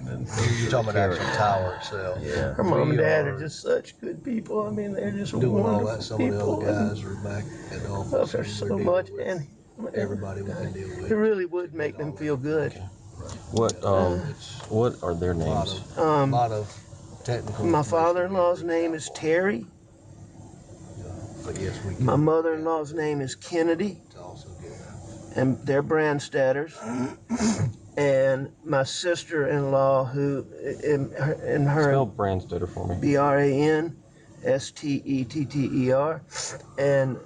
then. You're talking about the tower itself. Yeah. Her mom and dad are just such good people. I mean, they're just doing wonderful all that. Some of the people. other guys are back at the office. Love her so much, and Everybody we can deal with. it really would make them feel good. What are their names? A lot of technical. My father-in-law's name is Terry. But yes, we can. My mother-in-law's name is Kennedy, To also get that. and they're Brandstetters. And my sister-in-law, who in her Spell Brandstetter for me. Branstetter, and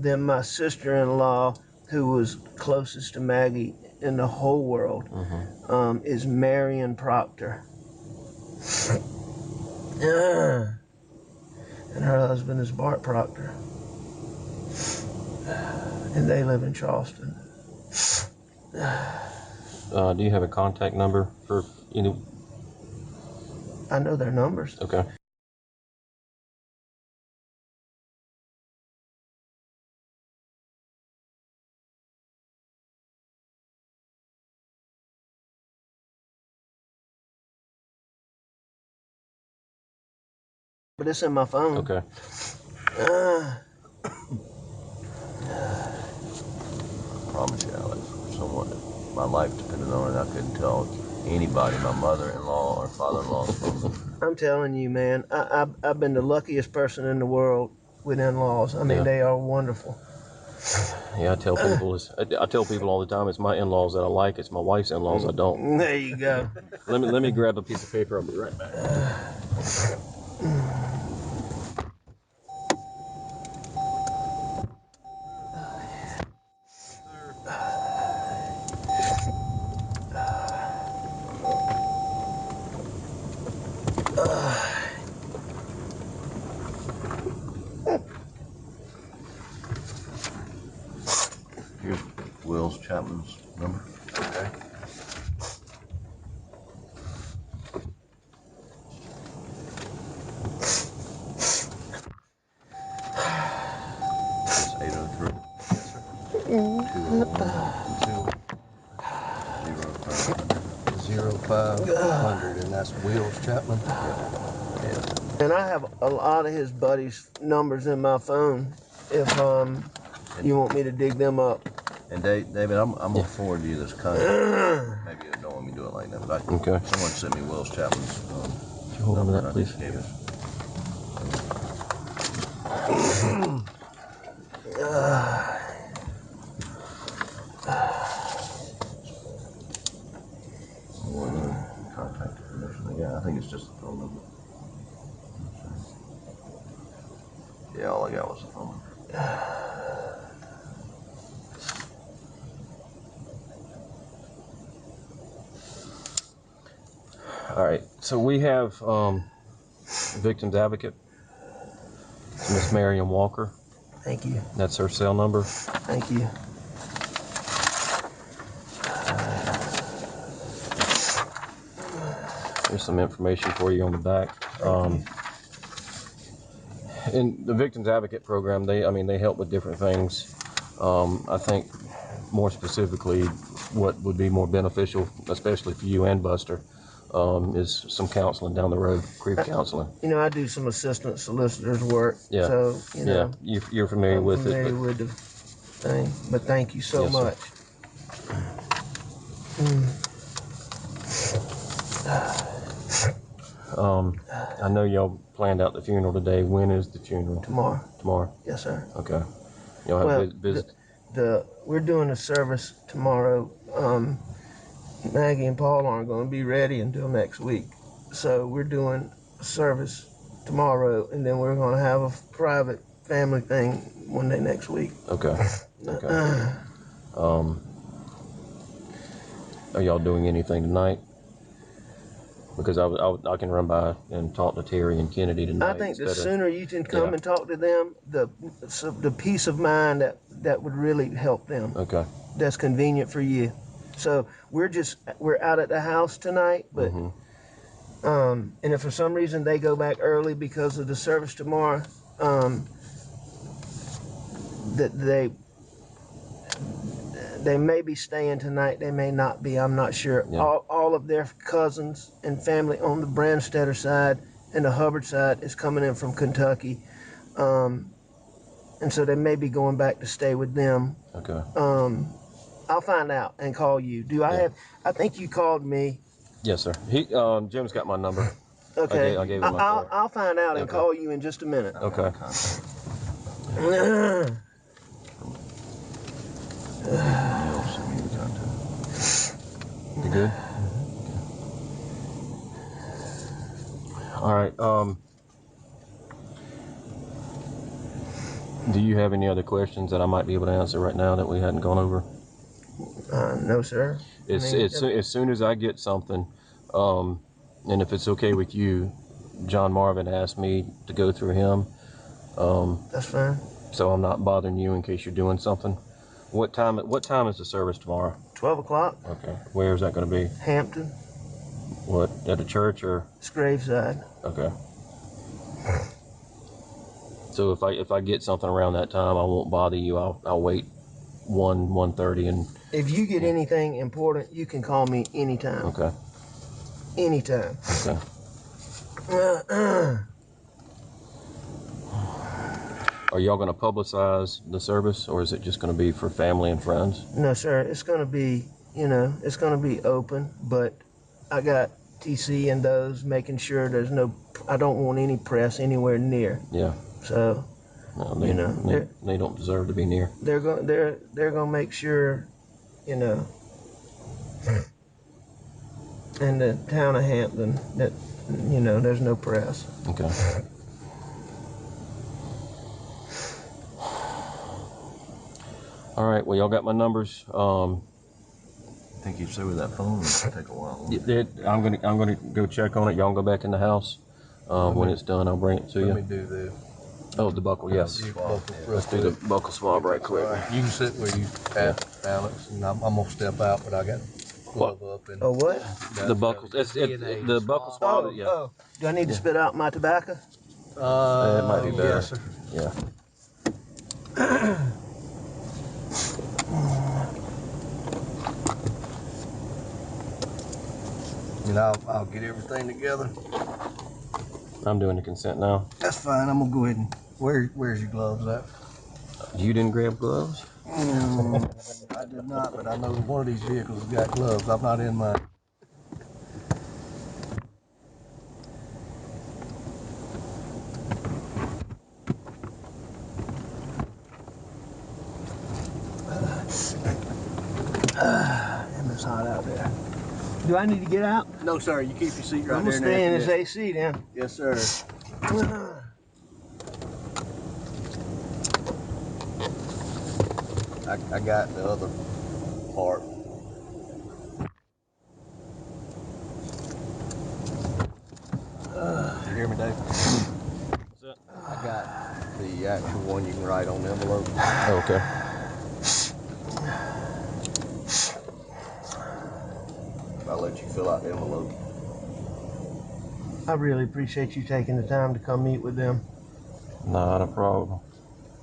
then my sister-in-law, who was closest to Maggie in the whole world, is Marion Proctor. And her husband is Bart Proctor. And they live in Charleston. Do you have a contact number for I know their numbers. Okay. But it's in my phone. Okay. promise you, Alex, someone that my life depended on it, I couldn't tell anybody, my mother-in-law or father-in-law. I'm telling you, man, I've been the luckiest person in the world with in-laws. I mean, they are wonderful. Yeah, I tell people all the time, it's my in-laws that I like, it's my wife's in-laws I don't. There you go. Let me grab a piece of paper. I'll be right back. Here's Will Chapman's number. Okay. It's 803. Yes, sir. 201-0500, and that's Wills Chapman. And I have a lot of his buddies' numbers in my phone. If you want me to dig them up. And David, I'm gonna forward you this contact. Maybe you don't want me to do it like that, but someone sent me Will Chapman's Hold on to number. that, please. Gave it. Contact information. Yeah, I think it's just the phone number. Yeah, all I got was the phone number. All right, so we have victim's advocate, Miss Marion Walker. Thank you. That's her cell number. Thank you. There's some information for you on the back. In the victim's advocate program, they help with different things. I think more specifically, what would be more beneficial, especially for you and Buster, is some counseling down the road, grief counseling. You know, I do some assistant solicitor's work. Yeah. So, you know. Yeah, you're familiar with it. Familiar with the thing. But thank you so Yes, sir. much. I know y'all planned out the funeral today. When is the funeral? Tomorrow. Tomorrow. Yes, sir. Okay. Y'all have visit. We're doing a service tomorrow. Maggie and Paul aren't going to be ready until next week. So we're doing a service tomorrow, and then we're going to have a private family thing one day next week. Okay. Okay. Are y'all doing anything tonight? Because I can run by and talk to Terry and Kennedy tonight. I think the sooner you can come and talk to them, the peace of mind that would really help them. Okay. That's convenient for you. So we're out at the house tonight, but and if for some reason they go back early because of the service tomorrow, that they may be staying tonight, they may not be, I'm not sure. Yeah. All of their cousins and family on the Brandstetter side and the Hubbard side is coming in from Kentucky. And so they may be going back to stay with them. Okay. I'll find out and call you. I think you called me. Yes, sir. Jim's got my number. Okay. I gave him my card. I'll find out and call you in just a minute. Okay. Neil sent me the contact. You good? All right. Do you have any other questions that I might be able to answer right now that we hadn't gone over? No, sir. As soon as I get something, and if it's okay with you, John Marvin asked me to go through him. That's fine. So I'm not bothering you in case you're doing something. What time is the service tomorrow? 12 o'clock. Okay. Where is that going to be? Hampton. What, at a church or? It's graveside. Okay. So if I get something around that time, I won't bother you. I'll wait 1:30 and. If you get anything important, you can call me anytime. Okay. Anytime. Okay. Are y'all going to publicize the service, or is it just going to be for family and friends? No, sir. It's going to be, it's going to be open, but I got TC and those making sure I don't want any press anywhere near. Yeah. So, No, they don't deserve to be near. They're going to make sure, in the town of Hampton that, there's no press. Okay. All right. Well, y'all got my numbers. I think you'd say with that phone, it'll take a while. I'm gonna go check on it. Y'all go back in the house. When it's done, I'll bring it to you. Let me do the The buckle, yes. Let's do the buckle swab right quick. You can sit where you at, Alex, and I'm gonna step out, but I got glove up and. Oh, what? The buckle. The buckle swab. Yeah. Oh. Do I need to spit out my tobacco? It might be better. Yes, sir. Yeah. And I'll get everything together. I'm doing the consent now. That's fine. I'm gonna go ahead and where's your gloves at? You didn't grab gloves? I did not, but I know one of these vehicles has got gloves. I'm not in mine. Damn, it's hot out there. Do I need to get out? No, sir. You keep your seat right I'm there. going to stay in this AC then. Yes, sir. I got the other part. You hear me, Dave? What's that? I got the actual one you can write on the envelope. Oh, okay. I'll let you fill out the envelope. I really appreciate you taking the time to come meet with them. Not a problem.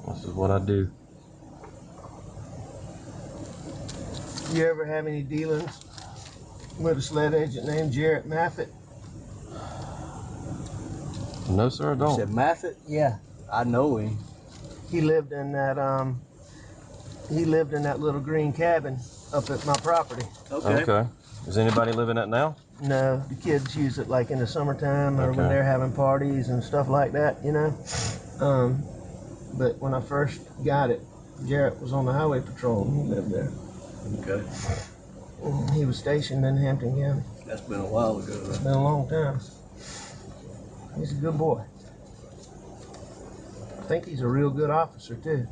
This is what I do. You ever have any dealings with a sled agent named Jarrett Maffett? No, sir, I You don't. said Maffett? Yeah. I know him. He lived in that little green cabin up at my property. Okay. Is anybody living that now? No, the kids use it like in the summertime or when Okay. they're having parties and stuff like that, But when I first got it, Jarrett was on the highway patrol and he lived there. Okay. He was stationed in Hampton County. That's been a while ago. It's been a long time. He's a good boy. I think he's a real good officer too.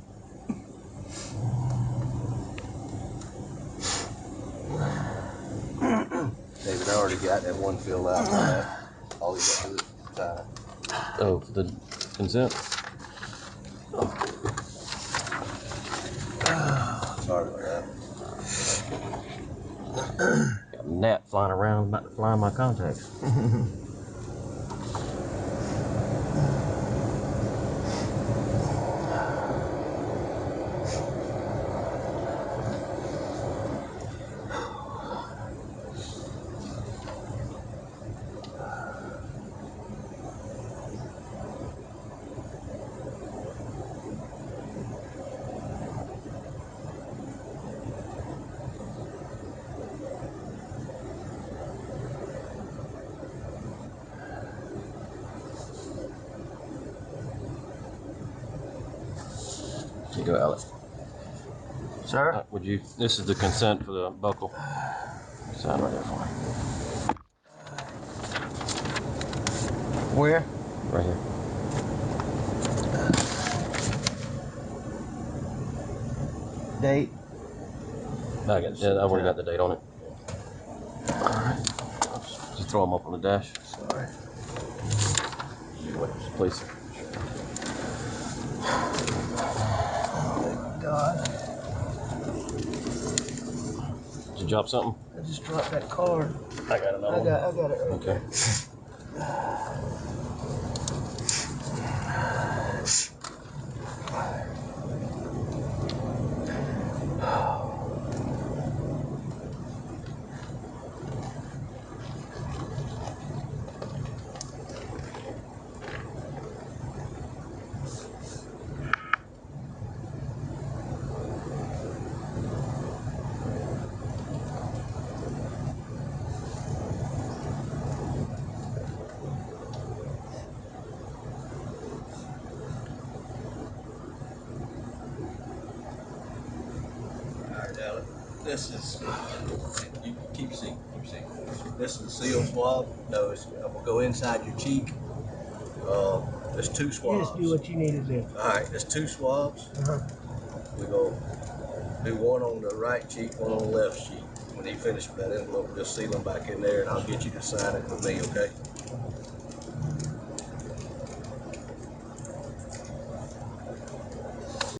David, I already got that one filled out. All you got to do is sign. Oh, for the consent? Sorry about that. Got a gnat flying around, about to fly in my contacts. Here you go, Alex. Sir? Would you? This is the consent for the buckle. Sign right there for me. Where? Right here. Date? I've already got the date on it. Alright. Just throw them up on the dash. Sorry. Please. Oh, God. Did you drop something? I just dropped that card. I got another one. I got it right Okay. This is, you keep seeing. This is a seal swab. No, I'm gonna go inside your cheek. There's 2 swabs. Just do what you need to do. All right, there's 2 swabs. We're gonna do one on the right cheek, one on the left cheek. When he finishes with that envelope, just seal them back in there, and I'll get you to sign it with me, okay?